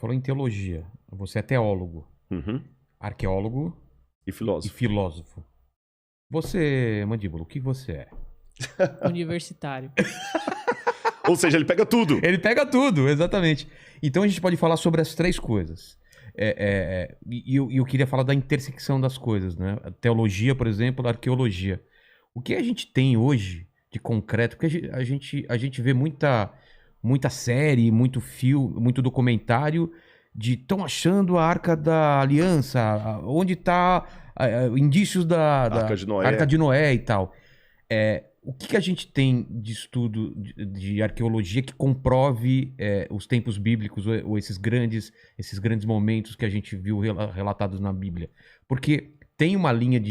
falou em teologia. Você é teólogo, Uhum. arqueólogo E e filósofo. filósofo. Você, Mandíbula, o que você é? Universitário. Ou seja, ele pega tudo. Ele pega tudo, exatamente. Então a gente pode falar sobre as três coisas. E eu queria falar da intersecção das coisas, né? A teologia, por exemplo, a arqueologia. O que a gente tem hoje de concreto? Porque a gente vê muita série, muito filme, muito documentário de estão achando a Arca da Aliança, onde está indícios da Arca de Noé. Arca de Noé e tal. O que a gente tem de estudo de arqueologia que comprove os tempos bíblicos ou esses grandes momentos que a gente viu relatados na Bíblia? Porque tem uma linha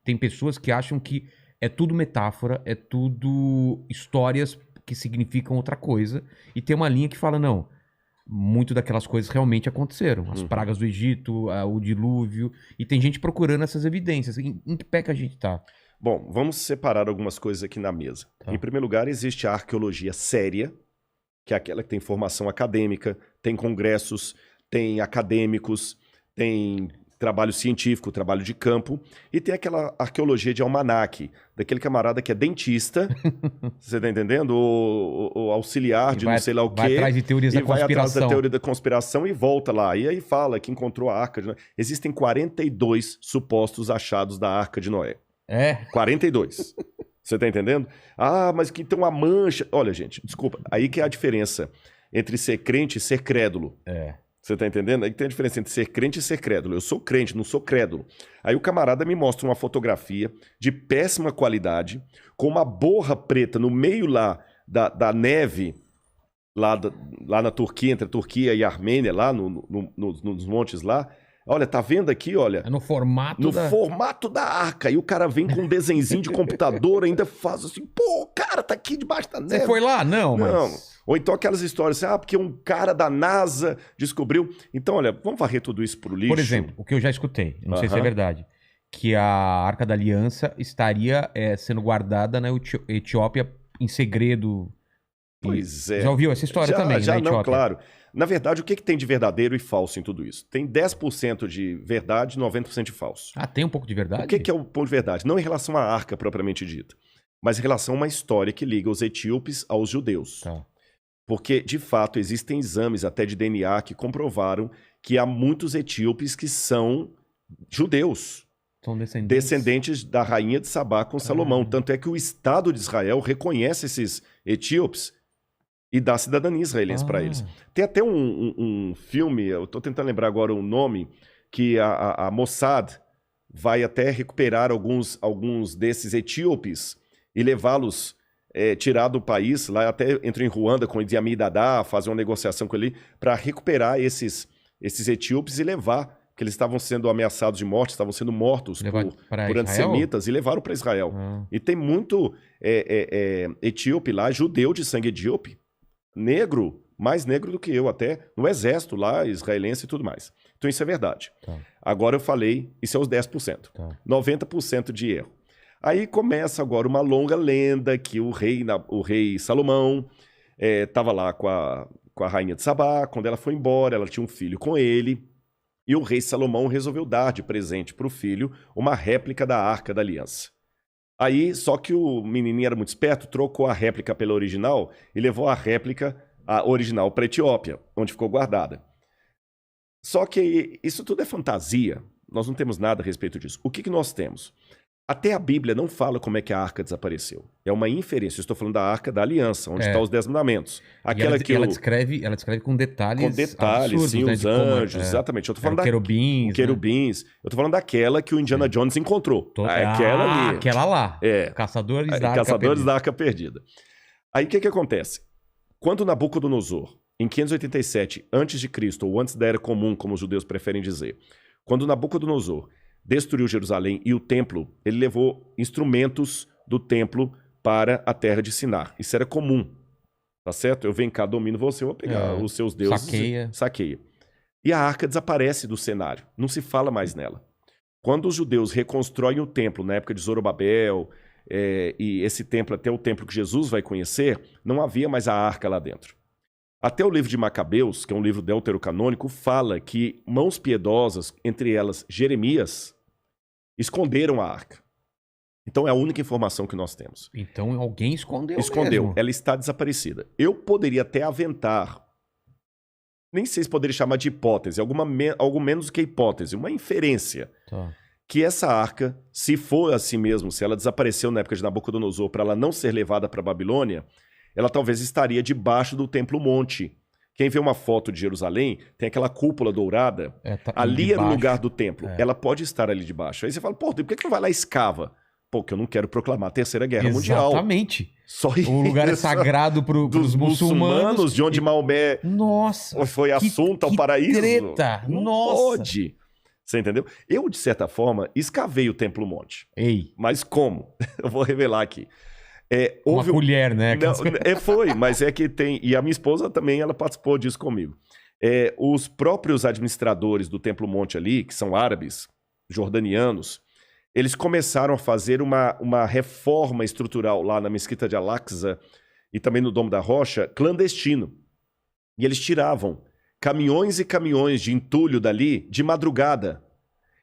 tem pessoas que acham que é tudo metáfora, é tudo histórias que significam outra coisa, e tem uma linha que fala, não, muito daquelas coisas realmente aconteceram. As pragas do Egito, o dilúvio, e tem gente procurando essas evidências. Em que pé que a gente tá? Bom, vamos separar algumas coisas aqui na mesa. Tá. Em primeiro lugar, existe a arqueologia séria, que é aquela que tem formação acadêmica, tem congressos, tem acadêmicos, tem trabalho científico, trabalho de campo, e tem aquela arqueologia de almanaque, daquele camarada que é dentista, você tá entendendo? O auxiliar de não sei lá o quê. Vai atrás de teorias e da vai atrás da conspiração. teoria da conspiração e volta lá. E aí fala que encontrou a Arca de Noé. Existem 42 supostos achados da Arca de Noé. 42. Você tá entendendo? Ah, mas que tem uma mancha. Olha, gente, desculpa. Aí que é a diferença entre ser crente e ser crédulo. Você tá entendendo? Aí que tem a diferença entre ser crente e ser crédulo. Eu sou crente, não sou crédulo. Aí o camarada me mostra uma fotografia de péssima qualidade, com uma borra preta no meio lá da neve, lá na Turquia, entre a Turquia e a Armênia, lá nos montes lá. Olha, tá vendo aqui, olha? É no formato formato da arca. E o cara vem com um desenzinho de computador, ainda faz assim, pô, cara, tá aqui debaixo da neve. Você foi lá? Não, mas... Ou então aquelas histórias assim, porque um cara da NASA descobriu. Então, olha, vamos varrer tudo isso pro lixo. Por exemplo, o que eu já escutei, não sei se é verdade, que a Arca da Aliança estaria sendo guardada na Etiópia em segredo. Pois é. Já ouviu essa história também, já na Etiópia? Não, claro. Na verdade, o que tem de verdadeiro e falso em tudo isso? Tem 10% de verdade e 90% de falso. Ah, tem um pouco de verdade? O que é o ponto de verdade? Não em relação à arca propriamente dita, mas em relação a uma história que liga os etíopes aos judeus. Tá. Porque, de fato, existem exames até de DNA que comprovaram que há muitos etíopes que são judeus. São descendentes? Descendentes da rainha de Sabá com Salomão. Tanto é que o Estado de Israel reconhece esses etíopes e dá cidadania israelense para eles. Tem até um filme, eu estou tentando lembrar agora o nome, que a Mossad vai até recuperar alguns desses etíopes e levá-los, tirar do país, lá até entra em Ruanda com Idi Amin Dada, fazer uma negociação com ele, para recuperar esses etíopes e levar, porque eles estavam sendo ameaçados de morte, estavam sendo mortos por antissemitas, e levaram para Israel. E tem muito etíope lá, judeu de sangue etíope, negro, mais negro do que eu até, no exército lá, israelense e tudo mais. Então isso é verdade. Tá. Agora eu falei, isso é os 10%. Tá. 90% de erro. Aí começa agora uma longa lenda que o rei Salomão estava lá com a rainha de Sabá. Quando ela foi embora, ela tinha um filho com ele. E o rei Salomão resolveu dar de presente para o filho uma réplica da Arca da Aliança. Aí, só que o menininho era muito esperto, trocou a réplica pela original e levou a réplica, a original, para a Etiópia, onde ficou guardada. Só que isso tudo é fantasia. Nós não temos nada a respeito disso. O que nós temos? Até a Bíblia não fala como é que a arca desapareceu. É uma inferência. Eu estou falando da Arca da Aliança, onde estão os 10 mandamentos. Aquela ela descreve com detalhes. Com detalhes, absurdos, sim, né, os anjos, exatamente. Eu tô falando querubins. Eu tô falando daquela que o Indiana Jones encontrou. Aquela ali. Aquela lá. Caçadores da Arca Perdida. Aí o que acontece? Quando Nabucodonosor, em 587 a.C., ou antes da Era Comum, como os judeus preferem dizer, quando Nabucodonosor destruiu Jerusalém e o templo, ele levou instrumentos do templo para a terra de Sinar. Isso era comum, tá certo? Eu venho cá, domino você, eu vou pegar os seus deuses. Saqueia. E a arca desaparece do cenário, não se fala mais nela. Quando os judeus reconstroem o templo, na época de Zorobabel, e esse templo, até o templo que Jesus vai conhecer, não havia mais a arca lá dentro. Até o livro de Macabeus, que é um livro deuterocanônico, fala que mãos piedosas, entre elas Jeremias, esconderam a arca. Então é a única informação que nós temos. Então alguém escondeu Escondeu. Ela está desaparecida. Eu poderia até aventar, nem sei se poderia chamar de hipótese, algo menos que hipótese, uma inferência. Tá. Que essa arca, se for assim mesmo, se ela desapareceu na época de Nabucodonosor para ela não ser levada para a Babilônia, ela talvez estaria debaixo do Templo Monte. Quem vê uma foto de Jerusalém, tem aquela cúpula dourada, ali era o lugar do templo. Ela pode estar ali debaixo. Aí você fala, pô, por que não vai lá e escava? Pô, porque eu não quero proclamar a Terceira Guerra Mundial. Exatamente. Só isso. O lugar é sagrado para os muçulmanos. De onde Maomé foi assunto ao paraíso. Treta. Não Nossa. pode. Você entendeu? Eu, de certa forma, escavei o Templo Monte. Ei. Mas como? Eu vou revelar aqui. Houve uma colher, né? Não, foi, mas é que tem... E a minha esposa também, ela participou disso comigo. Os próprios administradores do Templo Monte ali, que são árabes, jordanianos, eles começaram a fazer uma reforma estrutural lá na Mesquita de Al-Aqsa e também no Domo da Rocha, clandestino. E eles tiravam caminhões e caminhões de entulho dali de madrugada.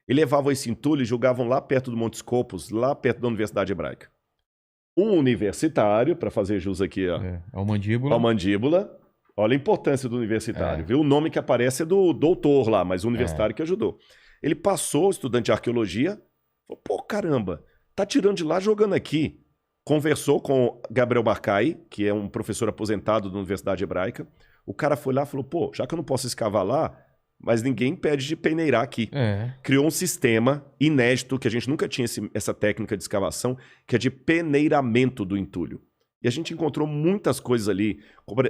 E levavam esse entulho e jogavam lá perto do Monte Scopus, lá perto da Universidade Hebraica. Um universitário, para fazer jus aqui ao mandíbula. Ao mandíbula. Olha a importância do universitário, viu? O nome que aparece é do doutor lá, mas o universitário que ajudou. Ele passou, estudante de arqueologia, falou, pô, caramba, tá tirando de lá, jogando aqui. Conversou com Gabriel Barcai, que é um professor aposentado da Universidade Hebraica. O cara foi lá e falou, pô, já que eu não posso escavar lá, mas ninguém impede de peneirar aqui. Criou um sistema inédito, que a gente nunca tinha essa técnica de escavação, que é de peneiramento do entulho. E a gente encontrou muitas coisas ali, como,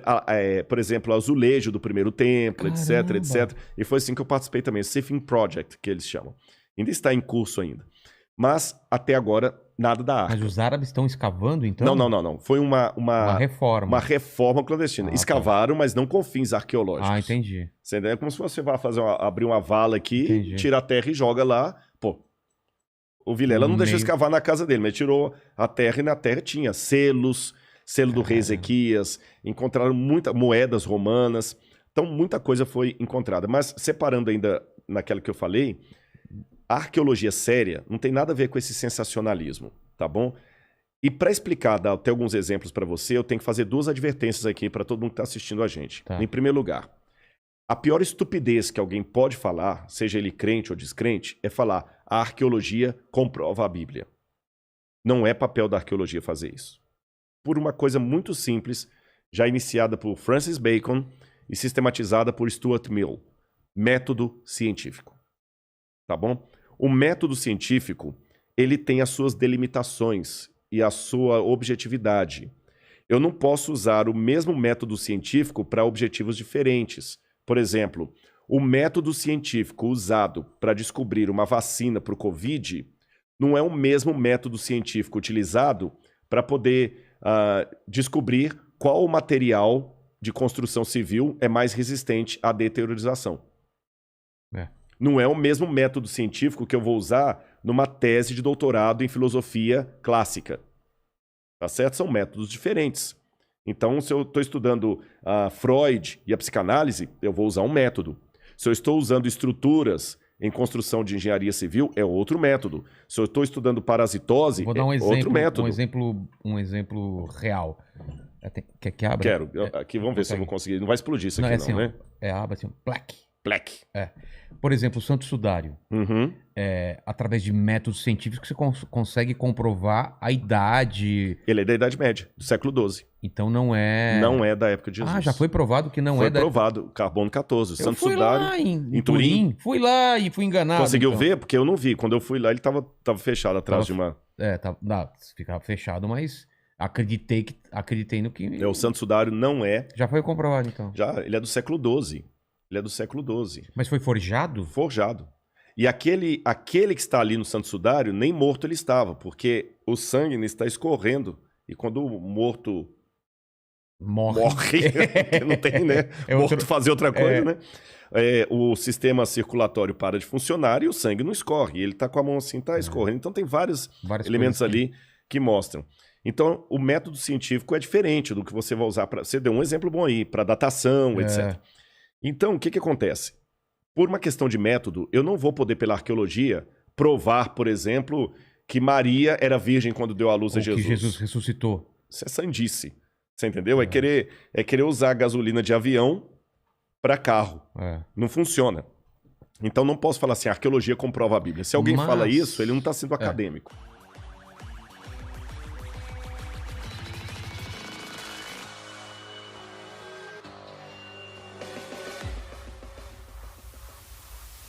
por exemplo, o azulejo do primeiro templo, etc, etc. E foi assim que eu participei também, o Sifting Project, que eles chamam. Ainda está em curso ainda. Mas, até agora, nada da arca. Mas os árabes estão escavando, então? Não. Foi uma reforma. Uma reforma clandestina. Escavaram, mas não com fins arqueológicos. Entendi. Você entendeu? É como se você vá abrir uma vala aqui, tira a terra e joga lá. Pô, o Vilela não deixou escavar na casa dele, mas tirou a terra e na terra tinha selos, selo do rei Ezequias, encontraram muitas moedas romanas. Então, muita coisa foi encontrada. Mas, separando ainda naquela que eu falei, a arqueologia séria não tem nada a ver com esse sensacionalismo, tá bom? E para explicar, dar até alguns exemplos para você, eu tenho que fazer duas advertências aqui para todo mundo que está assistindo a gente. Em primeiro lugar, a pior estupidez que alguém pode falar, seja ele crente ou descrente, é falar a arqueologia comprova a Bíblia. Não é papel da arqueologia fazer isso. Por uma coisa muito simples, já iniciada por Francis Bacon e sistematizada por Stuart Mill. Método científico. Tá bom? O método científico, ele tem as suas delimitações e a sua objetividade. Eu não posso usar o mesmo método científico para objetivos diferentes. Por exemplo, o método científico usado para descobrir uma vacina para o Covid não é o mesmo método científico utilizado para poder descobrir qual material de construção civil é mais resistente à deteriorização. Não é o mesmo método científico que eu vou usar numa tese de doutorado em filosofia clássica. Tá certo? São métodos diferentes. Então, se eu estou estudando Freud e a psicanálise, eu vou usar um método. Se eu estou usando estruturas em construção de engenharia civil, é outro método. Se eu estou estudando parasitose, vou dar um outro método. Um exemplo real. Quer que abra? Quero. Aqui, vamos ver se eu vou conseguir. Não vai explodir isso aqui, assim, né? Aba assim, plaque. É. Por exemplo, o Santo Sudário. Através de métodos científicos, você consegue comprovar a idade. Ele é da Idade Média, do século XII. Então não é... Não é da época de Jesus. Já foi provado que não foi é da... Foi provado, carbono 14. O Santo fui Sudário, lá em Turim. Fui lá e fui enganado. Conseguiu ver? Porque eu não vi. Quando eu fui lá, ele tava fechado atrás de uma... Ficava fechado, mas acreditei no que... O Santo Sudário não é... Já foi comprovado, então? Já, ele é do século XII. Ele é do século XII. Mas foi forjado? Forjado. E aquele que está ali no Santo Sudário, nem morto ele estava, porque o sangue está escorrendo. E quando o morto morre não tem, né? Morto fazer outra coisa, né? O sistema circulatório para de funcionar e o sangue não escorre. Ele está com a mão assim, está escorrendo. Então tem vários elementos ali que mostram. Então, o método científico é diferente do que você vai usar para... Você deu um exemplo bom aí, para datação, etc. Então, o que acontece? Por uma questão de método, eu não vou poder, pela arqueologia, provar, por exemplo, que Maria era virgem quando deu à luz a Jesus. Que Jesus ressuscitou. Isso é sandice. Você entendeu? É querer usar gasolina de avião para carro. Não funciona. Então não posso falar assim, a arqueologia comprova a Bíblia. Se alguém fala isso, ele não está sendo acadêmico.